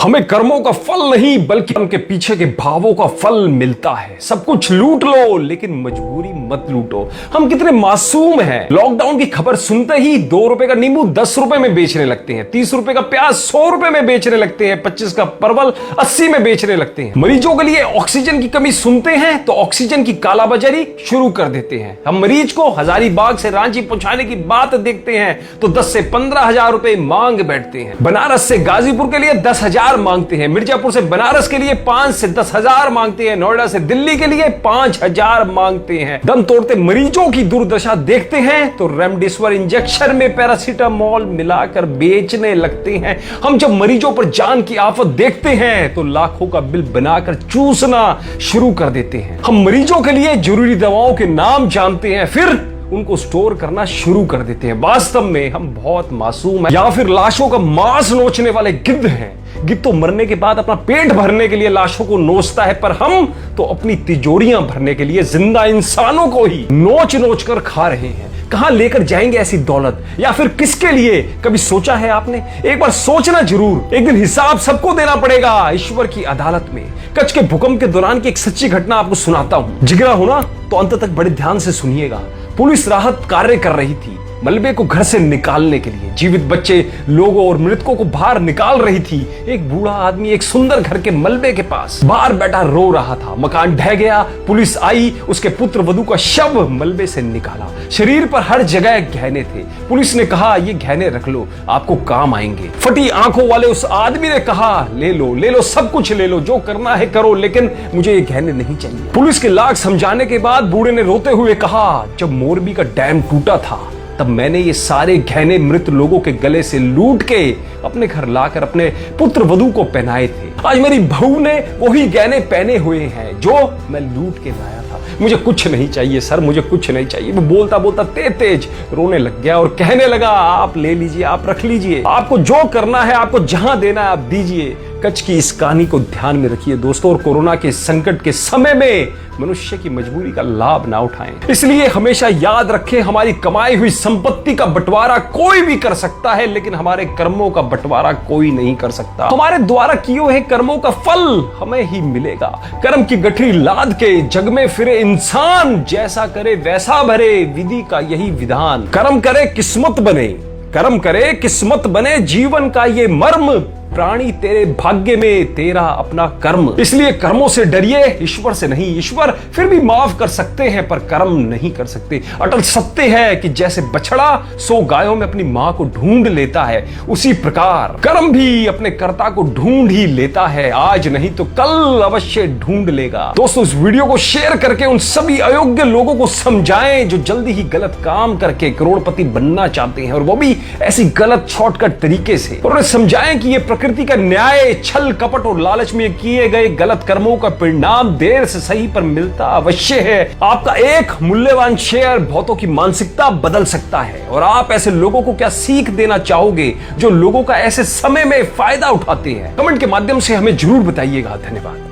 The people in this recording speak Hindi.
हमें कर्मों का फल नहीं बल्कि उनके पीछे के भावों का फल मिलता है। सब कुछ लूट लो लेकिन मजबूरी मत लूटो। हम कितने मासूम हैं। लॉकडाउन की खबर सुनते ही 2 रुपए का नींबू 10 रुपए में बेचने लगते हैं, 30 रुपए का प्याज 100 रुपए में बेचने लगते हैं, 25 का परवल 80 में बेचने लगते हैं। मरीजों के लिए ऑक्सीजन की कमी सुनते हैं तो ऑक्सीजन की कालाबाजारी शुरू कर देते हैं। हम मरीज को हजारीबाग से रांची पहुंचाने की बात देखते हैं तो 10 से 15 हजार रुपए मांग बैठते हैं। बनारस से गाजीपुर के लिए 10,000 मांगते हैं, मिर्जापुर से बनारस के लिए 5 से 10,000 मांगते हैं, नोएडा से दिल्ली के लिए 5,000 मांगते हैं। दम तोड़ते मरीजों की दुर्दशा देखते हैं तो रेमडेसिविर इंजेक्शन में पैरासीटामोल मिलाकर बेचने लगते हैं। हम जब मरीजों पर जान की आफत देखते हैं तो लाखों का बिल बनाकर चूसना शुरू कर देते हैं। हम मरीजों के लिए जरूरी दवाओं के नाम जानते हैं, फिर उनको स्टोर करना शुरू कर देते हैं। वास्तव में हम बहुत मासूम हैं या फिर लाशों का मांस नोचने वाले गिद्ध हैं। गिद्ध तो मरने के बाद अपना पेट भरने के लिए लाशों को नोचता है, पर हम तो अपनी तिजोरियां भरने के लिए जिंदा इंसानों को ही नोच नोच कर खा रहे हैं। कहां लेकर जाएंगे ऐसी दौलत, या फिर किसके लिए? कभी सोचा है आपने? एक बार सोचना जरूर। एक दिन हिसाब सबको देना पड़ेगा ईश्वर की अदालत में। कच्छ के भूकंप के दौरान की एक सच्ची घटना आपको सुनाता हूं। जिगरा हो ना तो अंत तक बड़े ध्यान से सुनिएगा। पुलिस राहत कार्य कर रही थी, मलबे को घर से निकालने के लिए। जीवित बच्चे, लोगों और मृतकों को बाहर निकाल रही थी। एक बूढ़ा आदमी एक सुंदर घर के मलबे के पास बाहर बैठा रो रहा था। मकान ढह गया, पुलिस आई, उसके पुत्र वधू का शव मलबे से निकाला। शरीर पर हर जगह गहने थे। पुलिस ने कहा, ये गहने रख लो, आपको काम आएंगे। फटी आंखों वाले उस आदमी ने कहा, ले लो, सब कुछ ले लो, जो करना है करो, लेकिन मुझे ये गहने नहीं चाहिए। पुलिस के लाख समझाने के बाद बूढ़े ने रोते हुए कहा, जब मोरबी का डैम टूटा था तब मैंने ये सारे गहने मृत लोगों के गले से लूट के अपने घर लाकर अपने पुत्र वधू को पहनाए थे। आज मेरी बहू ने वही गहने पहने हुए हैं जो मैं लूट के लाया था। मुझे कुछ नहीं चाहिए सर, मुझे कुछ नहीं चाहिए। वो बोलता बोलता तेज रोने लग गया और कहने लगा, आप ले लीजिए, आप रख लीजिए, आपको जो करना है, आपको जहां देना है आप दीजिए। कच्छ की इस कहानी को ध्यान में रखिए दोस्तों, और कोरोना के संकट के समय में मनुष्य की मजबूरी का लाभ ना उठाएं। इसलिए हमेशा याद रखें, हमारी कमाई हुई संपत्ति का बंटवारा कोई भी कर सकता है, लेकिन हमारे कर्मों का बंटवारा कोई नहीं कर सकता। हमारे द्वारा किए हुए कर्मों का फल हमें ही मिलेगा। कर्म की गठरी लाद के जग में फिरे इंसान, जैसा करे वैसा भरे, विधि का यही विधान। कर्म करे किस्मत बने, कर्म करे किस्मत बने, जीवन का ये मर्म। प्राणी तेरे भाग्य में तेरा अपना कर्म। इसलिए कर्मों से डरिए, ईश्वर से नहीं। ईश्वर फिर भी माफ कर सकते हैं पर कर्म नहीं कर सकते। अटल सत्य है कि जैसे बछड़ा 100 गायों में अपनी मां को ढूंढ लेता है, उसी प्रकार कर्म भी अपने कर्ता को ढूंढ ही लेता है। आज नहीं तो कल अवश्य ढूंढ लेगा। दोस्तों, इस वीडियो को शेयर करके उन सभी अयोग्य लोगों को समझाएं जो जल्दी ही गलत काम करके करोड़पति बनना चाहते हैं, और वो भी ऐसी गलत शॉर्टकट तरीके से। और उन्हें समझाएं कि ये प्रकृति का न्याय, छल कपट और लालच में किए गए गलत कर्मों का परिणाम देर से सही पर मिलता अवश्य है। आपका एक मूल्यवान शेयर बहुतों की मानसिकता बदल सकता है। और आप ऐसे लोगों को क्या सीख देना चाहोगे जो लोगों का ऐसे समय में फायदा उठाते हैं? कमेंट के माध्यम से हमें जरूर बताइएगा। धन्यवाद।